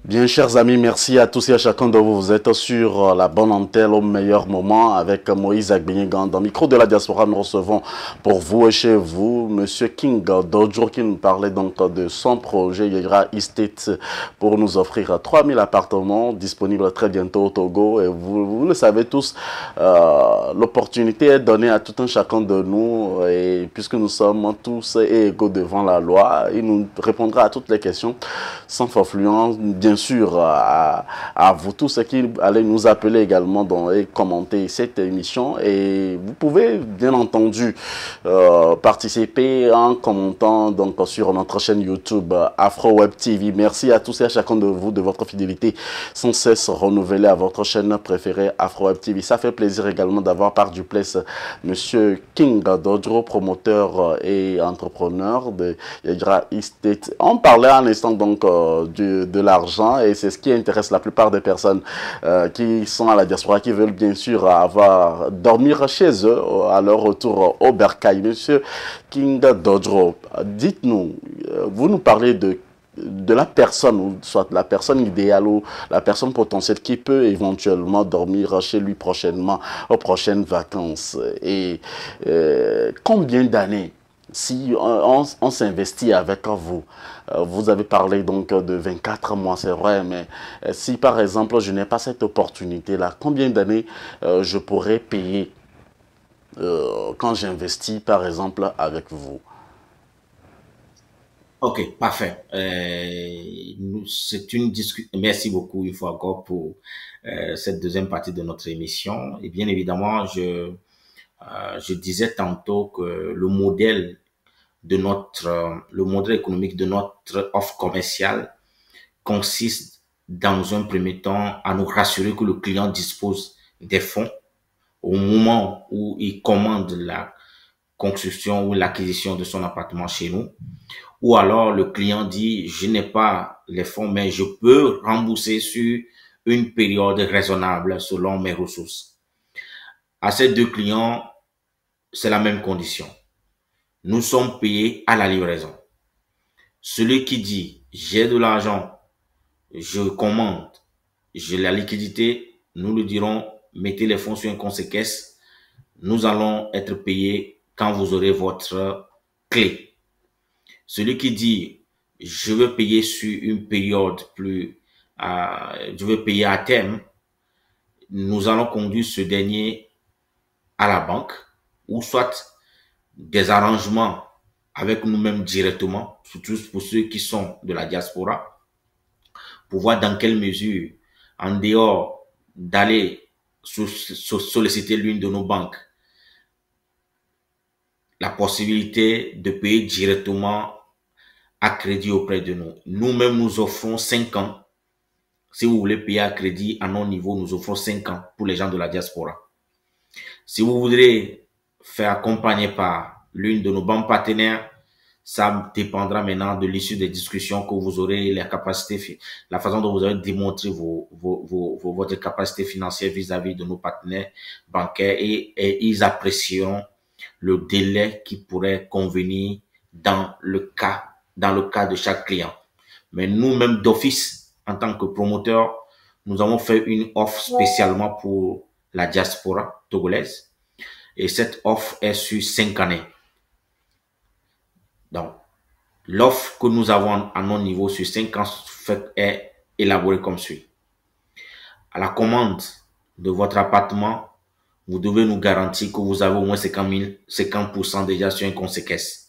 Bien, chers amis, merci à tous et à chacun de vous. Vous êtes sur la bonne antenne au meilleur moment avec Moïse Agbenyegan. Dans le micro de la diaspora, nous recevons pour vous et chez vous Monsieur King Dodjo qui nous parlait donc de son projet Yegra Estate pour nous offrir 3000 appartements disponibles très bientôt au Togo. Et vous le savez tous, l'opportunité est donnée à tout un chacun de nous. Et puisque nous sommes tous égaux devant la loi, il nous répondra à toutes les questions sans forfluence, bien sûr, à vous tous qui allez nous appeler également et commenter cette émission. Et vous pouvez, bien entendu, participer en commentant donc sur notre chaîne YouTube Afro Web TV. Merci à tous et à chacun de vous de votre fidélité sans cesse renouvelée à votre chaîne préférée Afro Web TV. Ça fait plaisir également d'avoir par du place Monsieur King Dodro, promoteur et entrepreneur de Yegra Estate. On parlait à l'instant donc de l'argent et c'est ce qui intéresse la plupart des personnes qui sont à la diaspora, qui veulent bien sûr dormir chez eux à leur retour au Bercail. Monsieur King Dodro, dites-nous, vous nous parlez de la personne, ou soit la personne idéale ou la personne potentielle qui peut éventuellement dormir chez lui prochainement, aux prochaines vacances. Et combien d'années si on s'investit avec vous? Vous avez parlé donc de 24 mois, c'est vrai, mais si par exemple je n'ai pas cette opportunité-là, combien d'années je pourrais payer quand j'investis par exemple avec vous? Ok, parfait. C'est une discussion. Merci beaucoup une fois encore pour cette deuxième partie de notre émission. Et bien évidemment, je disais tantôt que le modèle économique de notre offre commerciale consiste dans un premier temps à nous rassurer que le client dispose des fonds au moment où il commande la construction ou l'acquisition de son appartement chez nous. Ou alors le client dit, je n'ai pas les fonds, mais je peux rembourser sur une période raisonnable selon mes ressources. À ces deux clients, c'est la même condition. Nous sommes payés à la livraison. Celui qui dit, j'ai de l'argent, je commande, j'ai la liquidité, nous lui dirons, mettez les fonds sur un compte caisse, nous allons être payés quand vous aurez votre clé. Celui qui dit, je veux payer sur une période je veux payer à terme, nous allons conduire ce dernier à la banque ou soit des arrangements avec nous-mêmes directement, surtout pour ceux qui sont de la diaspora, pour voir dans quelle mesure, en dehors d'aller solliciter l'une de nos banques, la possibilité de payer directement à crédit auprès de nous. Nous-mêmes, nous offrons 5 ans. Si vous voulez payer à crédit à nos niveaux, nous offrons 5 ans pour les gens de la diaspora. Si vous voudrez faire accompagner par l'une de nos banques partenaires, ça dépendra maintenant de l'issue des discussions que vous aurez, la façon dont vous allez démontrer votre capacité financière vis-à-vis de nos partenaires bancaires et ils apprécieront le délai qui pourrait convenir dans le cas de chaque client. Mais nous-mêmes d'office, en tant que promoteur, nous avons fait une offre spécialement pour la diaspora togolaise. Et cette offre est sur 5 années. Donc, l'offre que nous avons à nos niveaux sur 5 ans est élaborée comme suit. À la commande de votre appartement, vous devez nous garantir que vous avez au moins 50% déjà sur un compte caisse.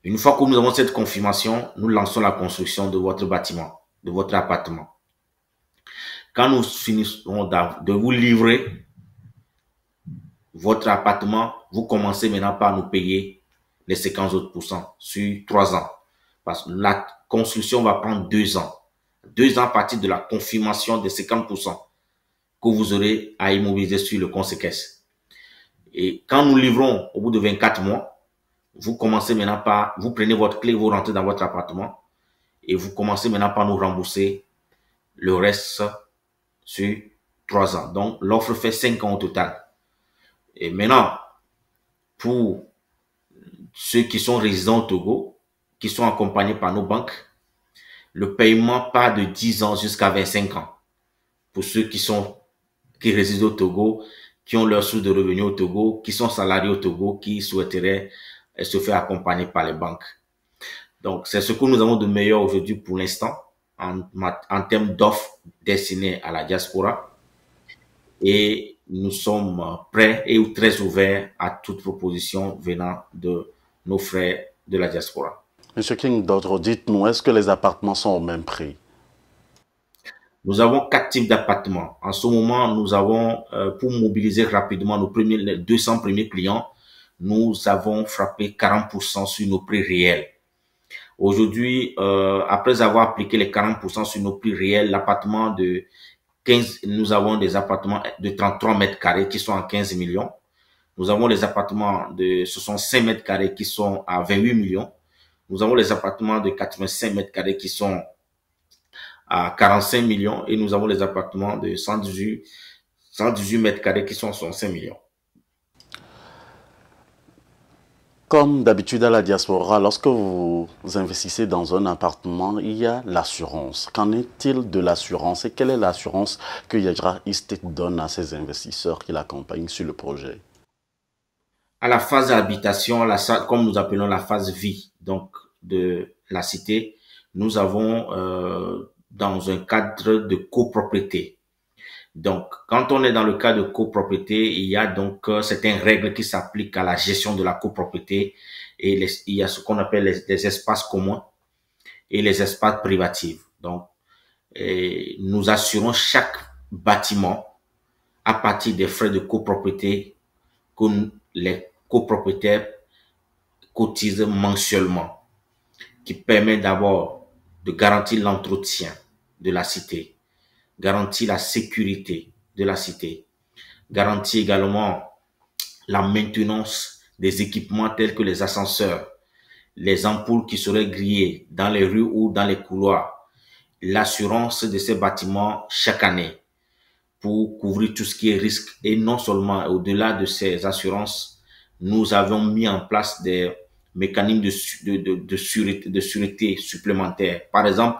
Une fois que nous avons cette confirmation, nous lançons la construction de votre bâtiment, de votre appartement. Quand nous finissons de vous livrer votre appartement, vous commencez maintenant par nous payer les 50 autres pourcents sur 3 ans. Parce que la construction va prendre 2 ans. 2 ans à partir de la confirmation des 50% que vous aurez à immobiliser sur le compte caisse. Et quand nous livrons au bout de 24 mois, vous commencez maintenant vous prenez votre clé, vous rentrez dans votre appartement et vous commencez maintenant par nous rembourser le reste sur 3 ans. Donc, l'offre fait 5 ans au total. Et maintenant, pour ceux qui sont résidents au Togo, qui sont accompagnés par nos banques, le paiement part de 10 ans jusqu'à 25 ans. Pour ceux qui résident au Togo, qui ont leur source de revenus au Togo, qui sont salariés au Togo, qui souhaiteraient se faire accompagner par les banques. Donc, c'est ce que nous avons de meilleur aujourd'hui pour l'instant en termes d'offres destinées à la diaspora. Et nous sommes prêts et très ouverts à toute proposition venant de nos frères de la diaspora. Monsieur King Dodro, dites-nous, est-ce que les appartements sont au même prix? Nous avons 4 types d'appartements. En ce moment, nous avons, pour mobiliser rapidement les 200 premiers clients, nous avons frappé 40% sur nos prix réels. Aujourd'hui, après avoir appliqué les 40% sur nos prix réels, l'appartement de 15, nous avons des appartements de 33 mètres carrés qui sont à 15 millions. Nous avons les appartements de 65 mètres carrés qui sont à 28 millions. Nous avons les appartements de 85 mètres carrés qui sont à 45 millions et nous avons les appartements de 118 mètres carrés qui sont à 65 millions. Comme d'habitude à la diaspora, lorsque vous investissez dans un appartement, il y a l'assurance. Qu'en est-il de l'assurance et quelle est l'assurance que Yajra Estate donne à ses investisseurs qui l'accompagnent sur le projet? À la phase d'habitation, comme nous appelons la phase vie donc de la cité, nous avons dans un cadre de copropriété. Donc, quand on est dans le cas de copropriété, il y a donc certaines règles qui s'appliquent à la gestion de la copropriété et il y a ce qu'on appelle les espaces communs et les espaces privatifs. Donc, nous assurons chaque bâtiment à partir des frais de copropriété que les copropriétaires cotisent mensuellement, qui permet d'abord de garantir l'entretien de la cité, garantit la sécurité de la cité, garantit également la maintenance des équipements tels que les ascenseurs, les ampoules qui seraient grillées dans les rues ou dans les couloirs, l'assurance de ces bâtiments chaque année pour couvrir tout ce qui est risque. Et non seulement, au-delà de ces assurances, nous avons mis en place des mécanismes de sûreté supplémentaires. Par exemple,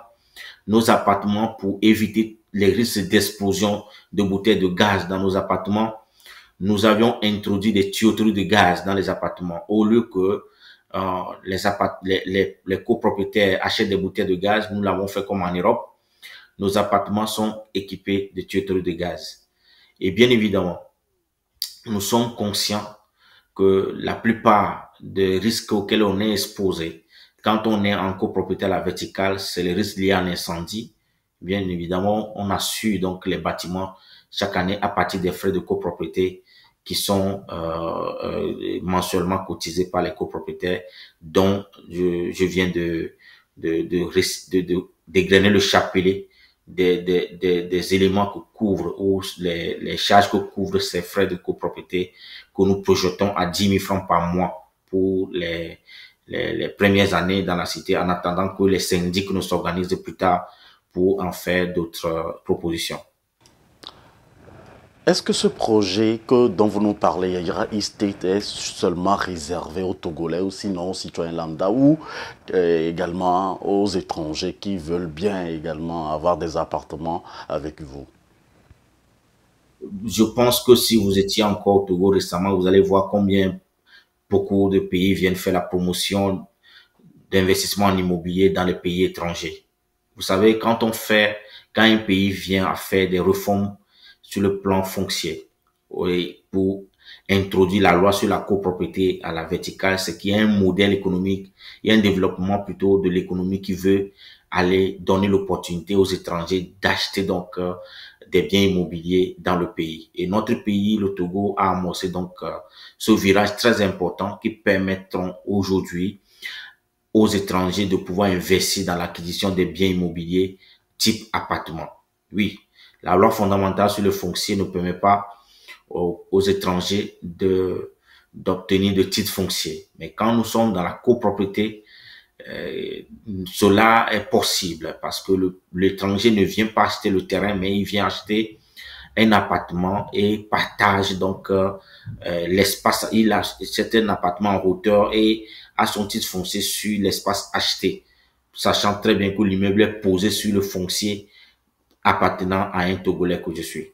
nos appartements, pour éviter les risques d'explosion de bouteilles de gaz dans nos appartements, nous avions introduit des tuyauteries de gaz dans les appartements. Au lieu que les copropriétaires achètent des bouteilles de gaz, nous l'avons fait comme en Europe. Nos appartements sont équipés de tuyauteries de gaz. Et bien évidemment, nous sommes conscients que la plupart des risques auxquels on est exposé quand on est en copropriété à la verticale, c'est les risques liés à un incendie. Bien évidemment, on assure donc les bâtiments chaque année à partir des frais de copropriété qui sont mensuellement cotisés par les copropriétaires, dont je viens de dégrainer le chapelet des éléments que couvrent ou les charges que couvrent ces frais de copropriété que nous projetons à 10 000 francs par mois pour les premières années dans la cité, en attendant que les syndics nous s'organisent plus tard pour en faire d'autres propositions. Est-ce que ce projet dont vous nous parlez, Yajra Estate, est seulement réservé aux Togolais ou sinon aux citoyens lambda ou également aux étrangers qui veulent bien également avoir des appartements avec vous? Je pense que si vous étiez encore au Togo récemment, vous allez voir combien beaucoup de pays viennent faire la promotion d'investissement en immobilier dans les pays étrangers. Vous savez, quand un pays vient à faire des réformes sur le plan foncier, pour introduire la loi sur la copropriété à la verticale, c'est qu'il y a un modèle économique, il y a un développement plutôt de l'économie qui veut aller donner l'opportunité aux étrangers d'acheter donc des biens immobiliers dans le pays. Et notre pays, le Togo, a amorcé donc ce virage très important qui permettront aujourd'hui aux étrangers de pouvoir investir dans l'acquisition des biens immobiliers type appartement. Oui, la loi fondamentale sur le foncier ne permet pas aux étrangers d'obtenir de titres fonciers. Mais quand nous sommes dans la copropriété, cela est possible parce que l'étranger ne vient pas acheter le terrain, mais il vient acheter un appartement et partage donc l'espace. Il a un appartement en hauteur et a son titre foncier sur l'espace acheté. sachant très bien que l'immeuble est posé sur le foncier appartenant à un Togolais que je suis.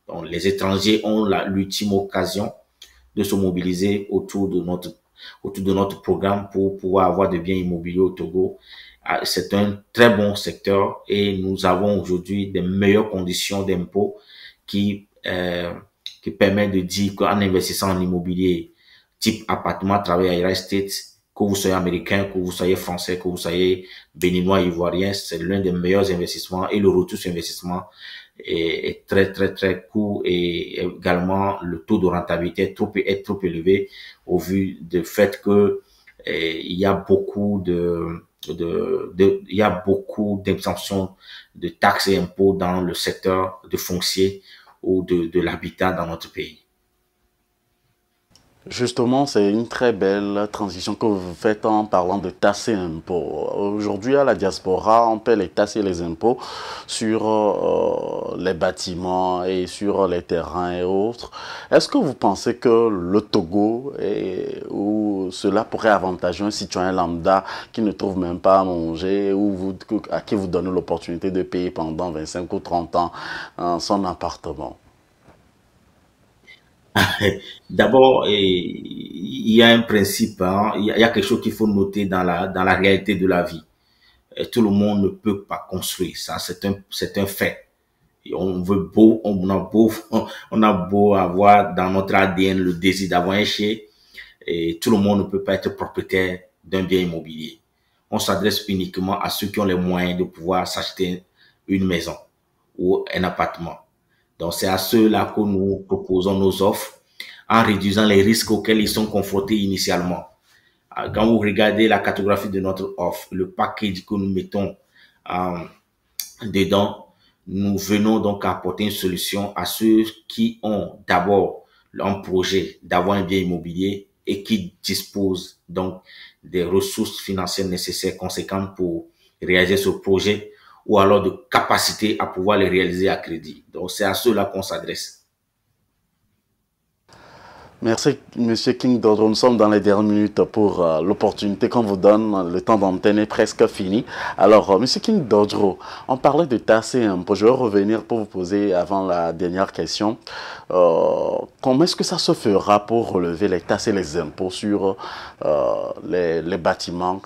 Donc, les étrangers ont l'ultime occasion de se mobiliser autour de notre programme pour pouvoir avoir des biens immobiliers au Togo. C'est un très bon secteur et nous avons aujourd'hui des meilleures conditions d'impôt qui, euh, qui permettent de dire qu'en investissant en immobilier type appartement, travail à real estate, que vous soyez américain, que vous soyez français, que vous soyez béninois, ivoirien, c'est l'un des meilleurs investissements et le retour sur investissement est très, très, très court et également le taux de rentabilité est trop élevé au vu du fait que il y a beaucoup il y a beaucoup d'exemptions de taxes et impôts dans le secteur de foncier ou de l'habitat dans notre pays. Justement, c'est une très belle transition que vous faites en parlant de taxes et impôts. Aujourd'hui, à la diaspora, on paie les taxes et les impôts sur les bâtiments et sur les terrains et autres. Est-ce que vous pensez que le Togo, où cela pourrait avantager un citoyen lambda qui ne trouve même pas à manger, ou à qui vous donnez l'opportunité de payer pendant 25 ou 30 ans son appartement? D'abord, il y a un principe, hein, il y a quelque chose qu'il faut noter dans la réalité de la vie. Tout le monde ne peut pas construire, ça c'est un fait. Et on a beau avoir dans notre ADN le désir d'avoir un chien, et tout le monde ne peut pas être propriétaire d'un bien immobilier. On s'adresse uniquement à ceux qui ont les moyens de pouvoir s'acheter une maison ou un appartement. Donc, c'est à ceux-là que nous proposons nos offres en réduisant les risques auxquels ils sont confrontés initialement. Quand vous regardez la cartographie de notre offre, le package que nous mettons euh, dedans, nous venons donc apporter une solution à ceux qui ont d'abord un projet d'avoir un bien immobilier et qui disposent donc des ressources financières nécessaires conséquentes pour réaliser ce projet ou alors de capacité à pouvoir les réaliser à crédit. Donc, c'est à ceux-là qu'on s'adresse. Merci, Monsieur King Dodro. Nous sommes dans les dernières minutes pour l'opportunité qu'on vous donne. Le temps d'antenne est presque fini. Alors, Monsieur King Dodro, on parlait de taxes et impôts. Je vais revenir pour vous poser avant la dernière question. Comment est-ce que ça se fera pour relever les taxes et les impôts sur les bâtiments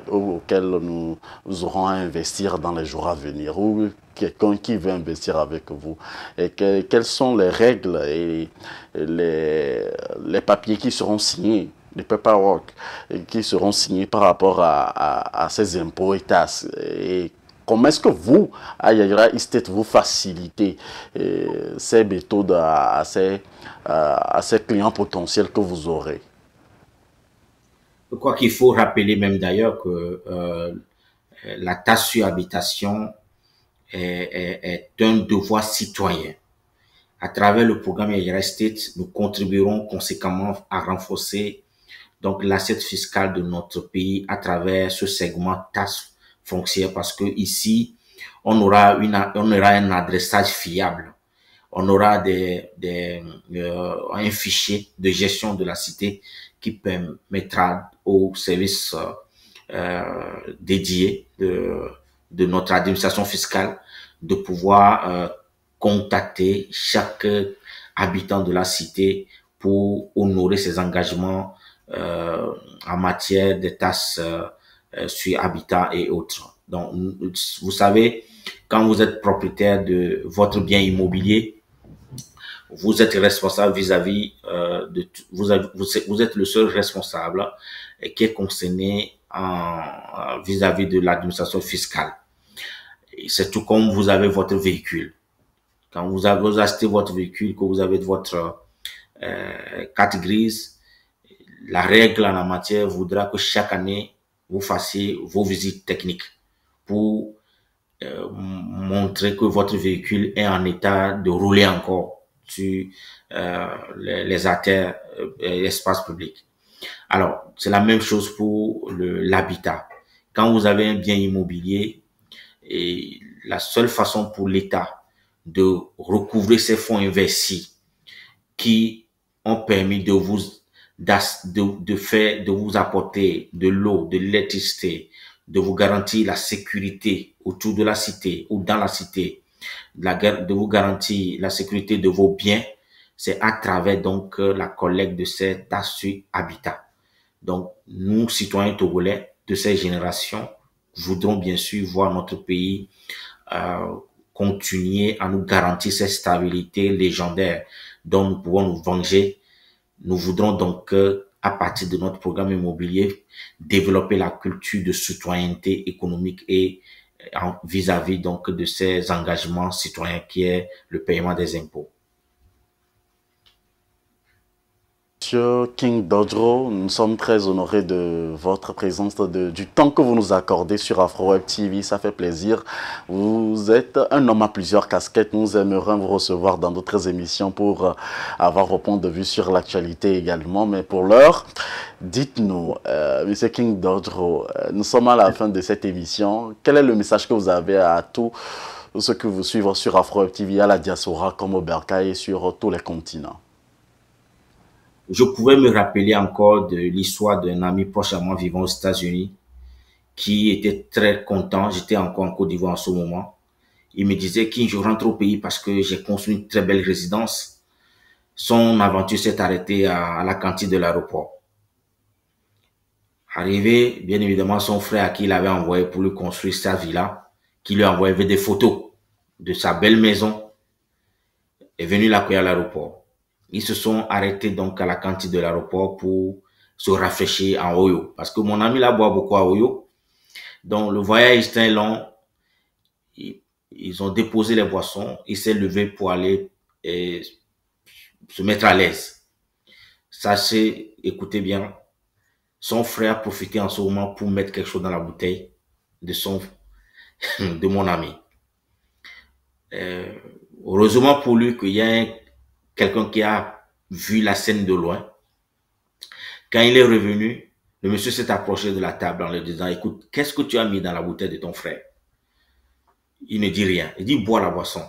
auxquels nous aurons à investir dans les jours à venir, ou quelqu'un qui veut investir avec vous, et quelles sont les règles et les papiers qui seront signés, les paperwork qui seront signés par rapport à ces impôts et taxes, et comment est-ce que vous, à Yayra Estate, vous facilitez ces méthodes à ces clients potentiels que vous aurez? Je crois qu'il faut rappeler même d'ailleurs que la taxe sur habitation est un devoir citoyen. À travers le programme Yayra Estate, nous contribuerons conséquemment à renforcer donc l'assiette fiscale de notre pays à travers ce segment taxe foncière parce que ici, on aura un adressage fiable. On aura un fichier de gestion de la cité qui permettra aux services dédiés de notre administration fiscale de pouvoir contacter chaque habitant de la cité pour honorer ses engagements en matière de taxes sur habitat et autres. Donc, vous savez, quand vous êtes propriétaire de votre bien immobilier, vous êtes responsable vis-à-vis vous êtes le seul responsable qui est concerné vis-à-vis de l'administration fiscale. C'est tout comme vous avez votre véhicule. Quand vous achetez votre véhicule, que vous avez votre carte grise, la règle en la matière voudra que chaque année, vous fassiez vos visites techniques pour montrer que votre véhicule est en état de rouler encore sur les artères et l'espace public. Alors, c'est la même chose pour l'habitat. Quand vous avez un bien immobilier, et la seule façon pour l'État de recouvrer ces fonds investis qui ont permis de vous apporter de l'eau, de l'électricité, de vous garantir la sécurité autour de la cité ou dans la cité, de vous garantir la sécurité de vos biens, c'est à travers donc la collecte de cet assu habitat. Donc, nous, citoyens togolais de cette génération, voudrons bien sûr voir notre pays continuer à nous garantir cette stabilité légendaire dont nous pouvons nous venger. Nous voudrons donc, à partir de notre programme immobilier, développer la culture de citoyenneté économique et vis-à-vis donc de ces engagements citoyens qui est le paiement des impôts. Monsieur King Dodro, nous sommes très honorés de votre présence, du temps que vous nous accordez sur AfroWeb TV. Ça fait plaisir. Vous êtes un homme à plusieurs casquettes. Nous aimerions vous recevoir dans d'autres émissions pour avoir vos points de vue sur l'actualité également. Mais pour l'heure, dites-nous, Monsieur King Dodro, nous sommes à la fin de cette émission. Quel est le message que vous avez à tous ceux qui vous suivent sur AfroWeb TV, à la diaspora comme au Bercail et sur tous les continents? Je pouvais me rappeler encore de l'histoire d'un ami proche à moi vivant aux États-Unis qui était très content. J'étais encore en Côte d'Ivoire en ce moment. Il me disait que je rentre au pays parce que j'ai construit une très belle résidence. Son aventure s'est arrêtée à la cantine de l'aéroport. Arrivé, bien évidemment, son frère à qui il avait envoyé pour lui construire sa villa, qui lui envoyait des photos de sa belle maison, est venu l'accueillir à l'aéroport. Ils se sont arrêtés donc à la cantine de l'aéroport pour se rafraîchir en Oyo. Parce que mon ami là boit beaucoup à Oyo. Donc le voyage était long. Ils ont déposé les boissons. Il s'est levé pour aller se mettre à l'aise. Sachez, écoutez bien, son frère profitait en ce moment pour mettre quelque chose dans la bouteille de mon ami. Heureusement pour lui qu'il y a quelqu'un qui a vu la scène de loin. Quand il est revenu, le monsieur s'est approché de la table en lui disant, écoute, qu'est-ce que tu as mis dans la bouteille de ton frère? Il ne dit rien. Il dit, bois la boisson.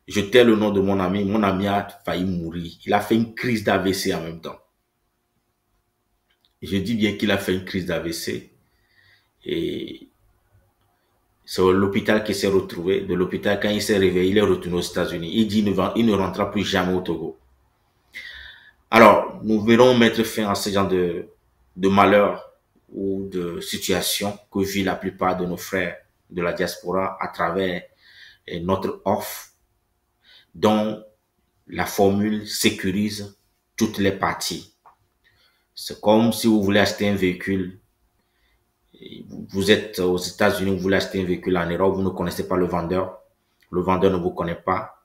Je tais le nom de mon ami a failli mourir. Il a fait une crise d'AVC en même temps. Je dis bien qu'il a fait une crise d'AVC. Et c'est l'hôpital qui s'est retrouvé. De l'hôpital, quand il s'est réveillé, il est retourné aux États-Unis. Il dit il ne rentrera plus jamais au Togo. Alors, nous verrons mettre fin à ce genre de malheurs ou de situations que vivent la plupart de nos frères de la diaspora à travers notre offre dont la formule sécurise toutes les parties. C'est comme si vous voulez acheter un véhicule. Vous êtes aux États-Unis, vous voulez acheter un véhicule en Europe, vous ne connaissez pas le vendeur. Le vendeur ne vous connaît pas.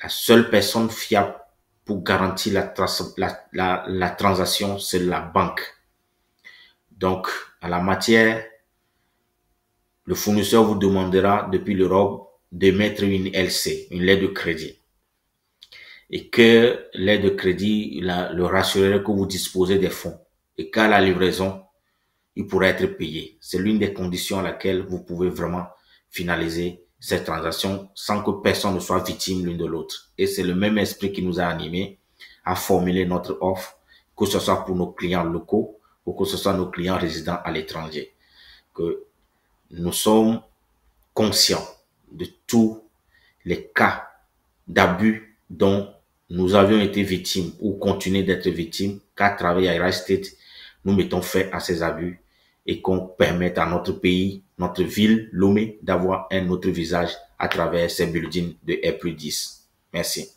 La seule personne fiable pour garantir la transaction, c'est la banque. Donc, à la matière, le fournisseur vous demandera depuis l'Europe de mettre une LC, une lettre de crédit. Et que l'aide de crédit le rassurerait que vous disposez des fonds. Et qu'à la livraison, il pourrait être payé. C'est l'une des conditions à laquelle vous pouvez vraiment finaliser cette transaction sans que personne ne soit victime l'une de l'autre. Et c'est le même esprit qui nous a animés à formuler notre offre, que ce soit pour nos clients locaux ou que ce soit nos clients résidents à l'étranger. Que nous sommes conscients de tous les cas d'abus dont nous avions été victimes ou continuons d'être victimes, qu'à travers Ira State, nous mettons fin à ces abus et qu'on permette à notre pays, notre ville, Lomé, d'avoir un autre visage à travers ces buildings de R+10. Merci.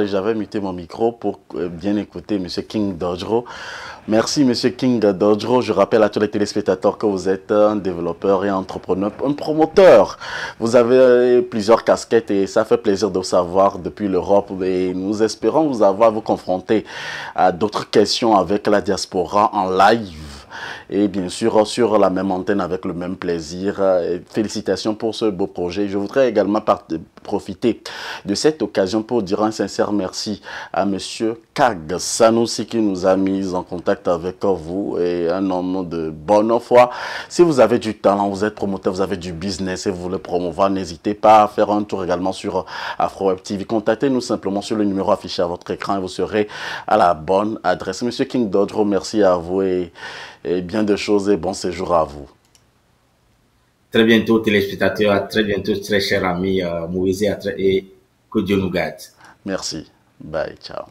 J'avais muté mon micro pour bien écouter M. King Dodro. Merci M. King Dodro. Je rappelle à tous les téléspectateurs que vous êtes un développeur et entrepreneur, un promoteur. Vous avez plusieurs casquettes et ça fait plaisir de vous savoir depuis l'Europe. Et nous espérons vous confronter à d'autres questions avec la diaspora en live. et bien sûr sur la même antenne avec le même plaisir. Et félicitations pour ce beau projet. Je voudrais également profiter de cette occasion pour dire un sincère merci à Monsieur Kag Sanoussi qui nous a mis en contact avec vous, et un homme de bonne foi. Si vous avez du talent, vous êtes promoteur, vous avez du business et vous voulez promouvoir, n'hésitez pas à faire un tour également sur AfroWeb TV. Contactez-nous simplement sur le numéro affiché à votre écran et vous serez à la bonne adresse. Monsieur King Dodro, merci à vous et bien de choses et bon séjour à vous. Très bientôt, téléspectateurs, à très bientôt, très cher ami Moïse, et que Dieu nous garde. Merci. Bye, ciao.